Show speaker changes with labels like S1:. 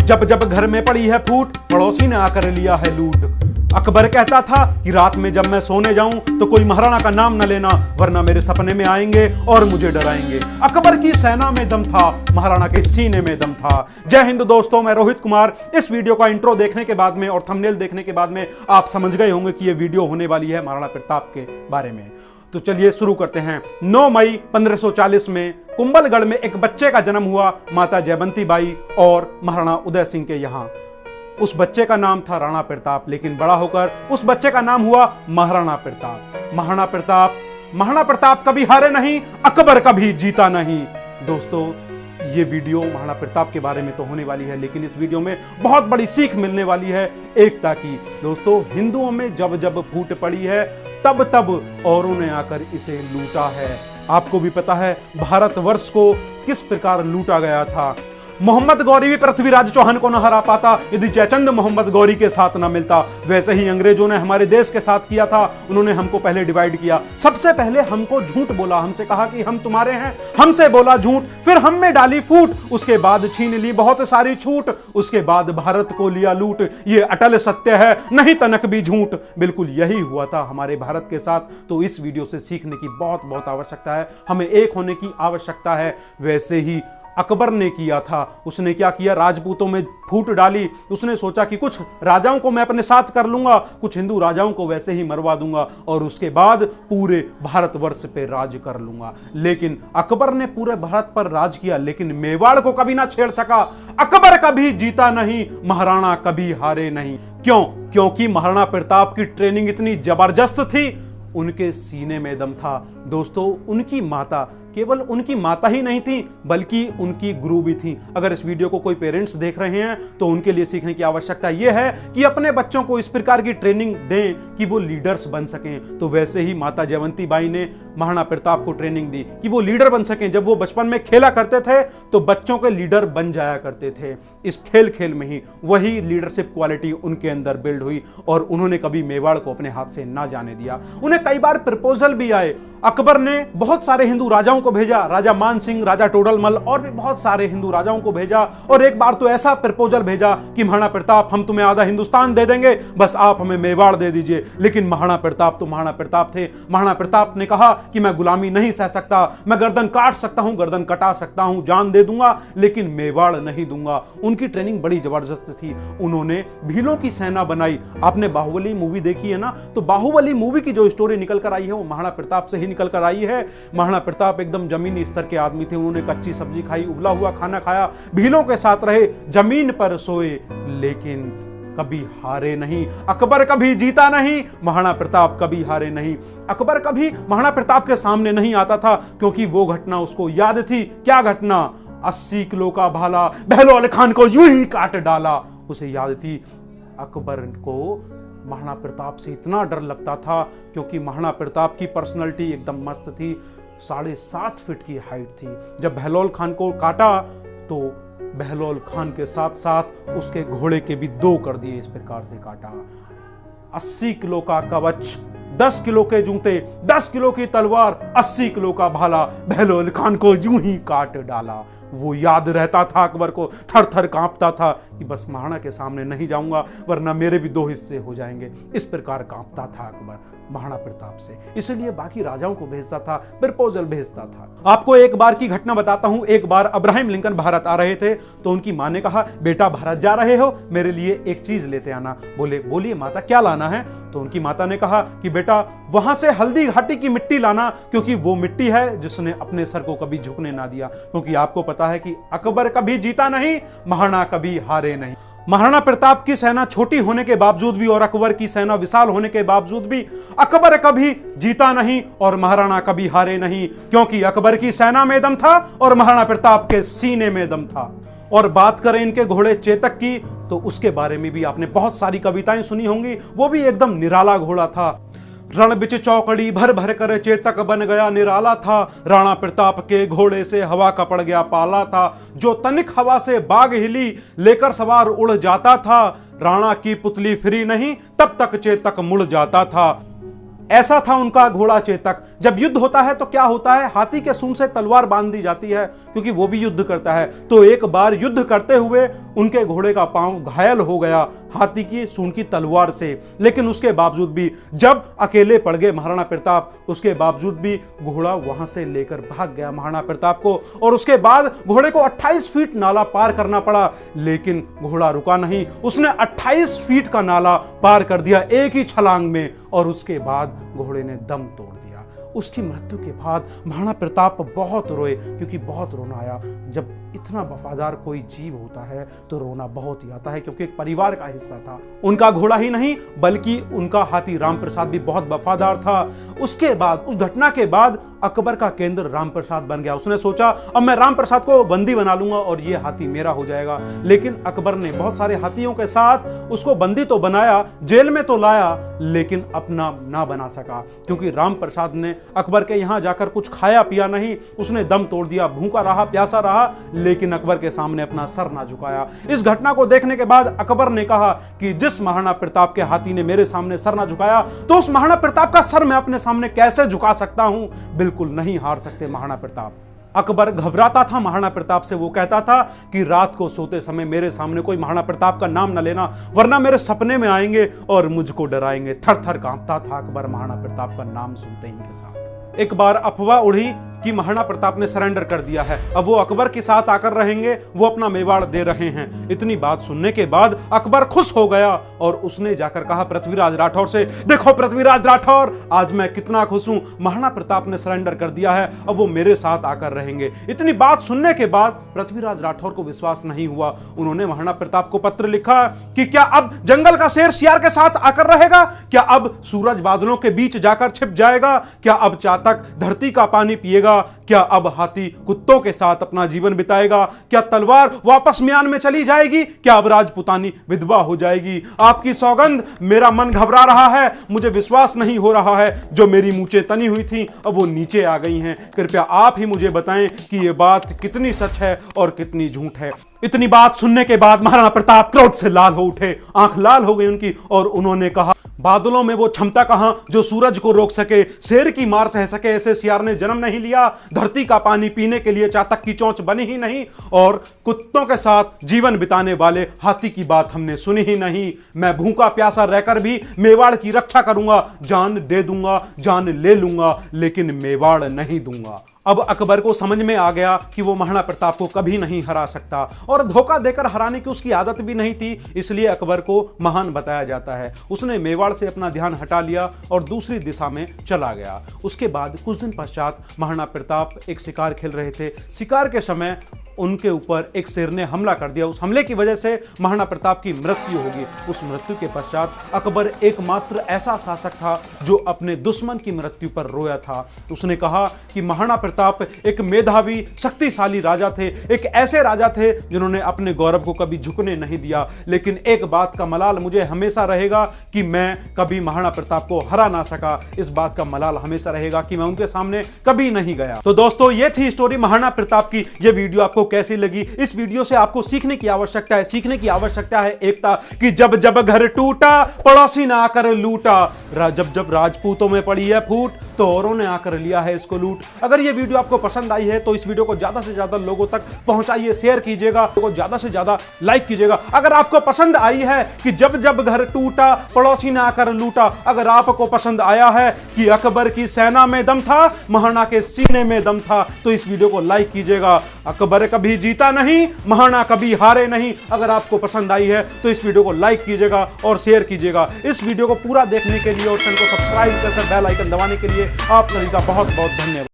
S1: जब जब घर में पड़ी है फूट, पड़ोसी ने आकर लिया है लूट। अकबर कहता था कि रात में जब मैं सोने जाऊं तो कोई महाराणा का नाम न लेना, वरना मेरे सपने में आएंगे और मुझे डराएंगे। अकबर की सेना में दम था, महाराणा के सीने में दम था। जय हिंद दोस्तों, मैं रोहित कुमार। इस वीडियो का इंट्रो देखने के बाद में और थंबनेल देखने के बाद में आप समझ गए होंगे कि यह वीडियो होने वाली है महाराणा प्रताप के बारे में। तो चलिए शुरू करते हैं। 9 मई 1540 में कुंभलगढ़ में एक बच्चे का जन्म हुआ माता जयवंती बाई और महाराणा उदय सिंह के यहां। उस बच्चे का नाम था राणा प्रताप, लेकिन बड़ा होकर उस बच्चे का नाम हुआ महाराणा प्रताप। महाराणा प्रताप कभी हारे नहीं, अकबर कभी जीता नहीं। दोस्तों, ये वीडियो महाराणा प्रताप के बारे में तो होने वाली है, लेकिन इस वीडियो में बहुत बड़ी सीख मिलने वाली है एकता की। दोस्तों, हिंदुओं में जब जब फूट पड़ी है तब तब औरों ने आकर इसे लूटा है। आपको भी पता है भारतवर्ष को किस प्रकार लूटा गया था। मोहम्मद गौरी भी पृथ्वीराज चौहान को न हरा पाता यदि जयचंद मोहम्मद गौरी के साथ न मिलता। वैसे ही अंग्रेजों ने हमारे देश के साथ किया था। उन्होंने हमको पहले डिवाइड किया। सबसे पहले हमको झूठ बोला, हमसे कहा कि हम तुम्हारे हैं, हमसे बोला झूठ, फिर हम में डाली फूट, उसके बाद छीन ली बहुत सारी छूट, उसके बाद भारत को लिया लूट। ये अटल सत्य है, नहीं तनक भी झूठ। बिल्कुल यही हुआ था हमारे भारत के साथ। तो इस वीडियो से सीखने की बहुत आवश्यकता है, हमें एक होने की आवश्यकता है। वैसे ही अकबर ने किया था। उसने क्या किया, राजपूतों में फूट डाली। उसने सोचा कि कुछ राजाओं को मैं अपने साथ कर लूंगा, कुछ हिंदू राजाओं को वैसे ही मरवा दूंगा और उसके बाद पूरे भारतवर्ष पे राज कर लूंगा। लेकिन अकबर ने पूरे भारत पर राज किया, लेकिन मेवाड़ को कभी ना छेड़ सका। अकबर कभी जीता नहीं, महाराणा कभी हारे नहीं। क्यों? क्योंकि महाराणा प्रताप की ट्रेनिंग इतनी जबरदस्त थी, उनके सीने में दम था। दोस्तों, उनकी माता केवल उनकी माता ही नहीं थी, बल्कि उनकी गुरु भी थी। अगर इस वीडियो को कोई पेरेंट्स देख रहे हैं तो उनके लिए सीखने की आवश्यकता यह है कि अपने बच्चों को इस प्रकार की ट्रेनिंग दें कि वो लीडर्स बन सकें। तो वैसे ही माता जयवंती बाई ने महाराणा प्रताप को ट्रेनिंग दी कि वो लीडर बन सकें। जब वो बचपन में खेला करते थे तो बच्चों के लीडर बन जाया करते थे। इस खेल में ही वही लीडरशिप क्वालिटी उनके अंदर बिल्ड हुई और उन्होंने कभी मेवाड़ को अपने हाथ से ना जाने दिया। उन्हें कई बार प्रपोजल भी आए। अकबर ने बहुत सारे हिंदू राजाओं को भेजा, राजा मान सिंह, राजा टोडरमल और भी बहुत सारे हिंदू राजाओं को भेजा। और एक बार तो ऐसा प्रपोजल भेजा कि महाराणा प्रताप, हम तुम्हें आधा हिंदुस्तान दे देंगे, बस आप हमें मेवाड़ दे दीजिए। लेकिन महाराणा प्रताप तो महाराणा प्रताप थे। महाराणा प्रताप ने कहा कि मैं गुलामी नहीं सह सकता, मैं गर्दन काट सकता हूं, गर्दन कटा सकता हूं, जान दे दूंगा, लेकिन मेवाड़ नहीं दूंगा। उनकी ट्रेनिंग बड़ी जबरदस्त थी। उन्होंने भीलों की सेना बनाई। आपने बाहुबली मूवी देखी है ना, तो बाहुबली मूवी की जो स्टोरी निकल कर आई है वो महाराणा प्रताप से ही निकल कर आई है। महाराणा प्रताप एकदम जमीनी स्तर के आदमी थे। उन्होंने कच्ची सब्जी खाई, उबला हुआ खाना खाया, भीलों के साथ रहे, जमीन पर सोए, लेकिन कभी हारे नहीं। अकबर कभी जीता नहीं, महाराणा प्रताप कभी हारे नहीं। अकबर कभी महाराणा प्रताप के सामने नहीं आता था, क्योंकि वो घटना उसको याद थी। क्या घटना? 80 किलो का भाला बहलोल खान को यूं ही काट डाला, उसे याद थी। अकबर को महाराणा प्रताप से इतना डर लगता था क्योंकि महाराणा प्रताप की पर्सनालिटी एकदम मस्त थी। 7.5 फीट की हाइट थी। जब बहलोल खान को काटा तो बहलोल खान के साथ साथ उसके घोड़े के भी 2 कर दिए। इस प्रकार से काटा। 80 किलो का कवच, 10 किलो के जूते, 10 किलो की तलवार, 80 किलो का भाला, बहलोल खान को यूं ही काट डाला। वो याद रहता था अकबर को, थर थर कांपता था कि बस महाराणा के सामने नहीं जाऊंगा वरना मेरे भी 2 हिस्से हो जाएंगे। इस प्रकार कांपता था अकबर महाराणा प्रताप से। इसलिए बाकी राजाओं को भेजता था, प्रपोजल भेजता था। आपको एक बार की घटना बताता हूं। एक बार अब्राहम लिंकन भारत आ रहे थे तो उनकी मां ने कहा, बेटा भारत जा रहे हो, मेरे लिए एक चीज लेते आना। बोले, बोलिए माता, क्या लाना है? तो उनकी माता ने कहा कि बेटा वहां से हल्दी घाटी की मिट्टी लाना, क्योंकि वो मिट्टी है जिसने अपने सर को कभी झुकने ना दिया। क्योंकि आपको पता है कि अकबर कभी जीता नहीं, महाराणा कभी हारे नहीं। महाराणा प्रताप की सेना छोटी होने के बावजूद भी और अकबर की सेना विशाल होने के बावजूद भी अकबर कभी जीता नहीं और महाराणा कभी हारे नहीं, क्योंकि अकबर की सेना में दम था और महाराणा प्रताप के सीने में दम था। और बात करें इनके घोड़े चेतक की, तो उसके बारे में भी आपने बहुत सारी कविताएं सुनी होंगी। वो भी एकदम निराला घोड़ा था। रण बिच चौकड़ी भर भर कर चेतक बन गया निराला था। राणा प्रताप के घोड़े से हवा का पड़ गया पाला था। जो तनिक हवा से बाग हिली लेकर सवार उड़ जाता था। राणा की पुतली फिरी नहीं तब तक चेतक मुड़ जाता था। ऐसा था उनका घोड़ा चेतक। जब युद्ध होता है तो क्या होता है, हाथी के सूंड से तलवार बांध दी जाती है क्योंकि वो भी युद्ध करता है। तो एक बार युद्ध करते हुए उनके घोड़े का पांव घायल हो गया हाथी की सूंड की तलवार से। लेकिन उसके बावजूद भी जब अकेले पड़ गए महाराणा प्रताप, उसके बावजूद भी घोड़ा वहां से लेकर भाग गया महाराणा प्रताप को। और उसके बाद घोड़े को 28 फीट नाला पार करना पड़ा, लेकिन घोड़ा रुका नहीं। उसने 28 फीट का नाला पार कर दिया एक ही छलांग में, और उसके बाद घोड़े ने दम तोड़ दिया। उसकी मृत्यु के बाद महाराणा प्रताप बहुत रोए, क्योंकि बहुत रोना आया। जब इतना वफादार कोई जीव होता है तो रोना बहुत ही आता है, क्योंकि एक परिवार का हिस्सा था। उनका घोड़ा ही नहीं बल्कि उनका हाथी राम प्रसाद भी बहुत वफादार था। उसके बाद, उस घटना के बाद अकबर का केंद्र राम प्रसाद बन गया। उसने सोचा अब मैं राम प्रसाद को बंदी बना लूंगा और ये हाथी मेरा हो जाएगा। लेकिन अकबर ने बहुत सारे हाथियों के साथ उसको बंदी तो बनाया, जेल में तो लाया, लेकिन अपना ना बना सका, क्योंकि राम प्रसाद ने अकबर के यहां जाकर कुछ खाया पिया नहीं। उसने दम तोड़ दिया, भूखा रहा, प्यासा रहा, लेकिन अकबर के सामने अपना सर ना झुकाया। इस घटना को देखने के बाद अकबर ने कहा कि जिस महाराणा प्रताप के हाथी ने मेरे सामने सर ना झुकाया, तो उस महाराणा प्रताप का सर मैं अपने सामने कैसे झुका सकता हूं। बिल्कुल नहीं हार सकते महाराणा प्रताप। अकबर घबराता था महाराणा प्रताप से। वो कहता था कि रात को सोते समय मेरे सामने कोई महाराणा प्रताप का नाम न लेना, वरना मेरे सपने में आएंगे और मुझको डराएंगे। थर थर कांपता था अकबर महाराणा प्रताप का नाम सुनते ही के साथ। एक बार अफवाह उड़ी कि महाराणा प्रताप ने सरेंडर कर दिया है, अब वो अकबर के साथ आकर रहेंगे, वो अपना मेवाड़ दे रहे हैं। इतनी बात सुनने के बाद अकबर खुश हो गया और उसने जाकर कहा पृथ्वीराज राठौर से, देखो पृथ्वीराज राठौर, आज मैं कितना खुश हूं, महाराणा प्रताप ने सरेंडर कर दिया है, अब वो मेरे साथ आकर रहेंगे। इतनी बात सुनने के बाद पृथ्वीराज राठौर को विश्वास नहीं हुआ। उन्होंने महाराणा प्रताप को पत्र लिखा कि क्या अब जंगल का शेर शियार के साथ आकर रहेगा, क्या अब सूरज बादलों के बीच जाकर छिप जाएगा, क्या अब चातक धरती का पानी पिएगा, क्या अब हाथी कुत्तों के साथ अपना जीवन बिताएगा, क्या तलवार वापस म्यान में चली जाएगी, क्या अब राजपुतानी विधवा हो जाएगी। आपकी सौगंध, मेरा मन घबरा रहा है, मुझे विश्वास नहीं हो रहा है, जो मेरी मूंछें तनी हुई थी अब वो नीचे आ गई हैं। कृपया आप ही मुझे बताएं कि यह बात कितनी सच है और कितनी झूठ है। इतनी बात सुनने के बाद महाराणा प्रताप क्रोध से लाल हो उठे, आंख लाल हो गई उनकी, और उन्होंने कहा बादलों में वो क्षमता कहां जो सूरज को रोक सके, शेर की मार सह सके, ऐसे सियार ने जन्म नहीं लिया, धरती का पानी पीने के लिए चातक की चोंच बनी ही नहीं, और कुत्तों के साथ जीवन बिताने वाले हाथी की बात हमने सुनी ही नहीं। मैं भूखा प्यासा रहकर भी मेवाड़ की रक्षा करूंगा, जान दे दूंगा, जान ले लूंगा, लेकिन मेवाड़ नहीं दूंगा। अब अकबर को समझ में आ गया कि वो महाराणा प्रताप को कभी नहीं हरा सकता, और धोखा देकर हराने की उसकी आदत भी नहीं थी, इसलिए अकबर को महान बताया जाता है। उसने मेवाड़ से अपना ध्यान हटा लिया और दूसरी दिशा में चला गया। उसके बाद कुछ दिन पश्चात महाराणा प्रताप एक शिकार खेल रहे थे। शिकार के समय उनके ऊपर एक शेर ने हमला कर दिया। उस हमले की वजह से महाराणा प्रताप की मृत्यु होगी। उस मृत्यु के पश्चात अकबर एकमात्र ऐसा शासक था जो अपने दुश्मन की मृत्यु पर रोया था। उसने कहा कि महाराणा प्रताप एक मेधावी शक्तिशाली राजा थे, एक ऐसे राजा थे जिन्होंने अपने गौरव को कभी झुकने नहीं दिया। लेकिन एक बात का मलाल मुझे हमेशा रहेगा कि मैं कभी महाराणा प्रताप को हरा ना सका। इस बात का मलाल हमेशा रहेगा कि मैं उनके सामने कभी नहीं गया। तो दोस्तों, ये थी स्टोरी महाराणा प्रताप की। ये वीडियो आपको कैसी लगी? इस वीडियो से आपको सीखने की आवश्यकता है, सीखने की आवश्यकता है एकता कि जब जब घर टूटा पड़ोसी ने आकर लूटा, जब जब राजपूतों में पड़ी है फूट तो औरों ने आकर लिया है इसको लूट। अगर ये वीडियो आपको पसंद आई है तो इस वीडियो को ज्यादा से ज्यादा लोगों तक पहुंचाइए, शेयर कीजिएगा, को ज्यादा से ज्यादा लाइक कीजिएगा। अगर आपको पसंद आई है कि जब जब घर टूटा पड़ोसी ने आकर लूटा, अगर आपको पसंद आया है कि अकबर की सेना में दम था, महाराणा के सीने में दम था, तो इस वीडियो को लाइक कीजिएगा। अकबर कभी जीता नहीं, महाराणा कभी हारे नहीं। अगर आपको पसंद आई है तो इस वीडियो को लाइक कीजिएगा और शेयर कीजिएगा। इस वीडियो को पूरा देखने के लिए और चैनल को सब्सक्राइब कर बेल आइकन दबाने के लिए आप सभी का बहुत बहुत धन्यवाद।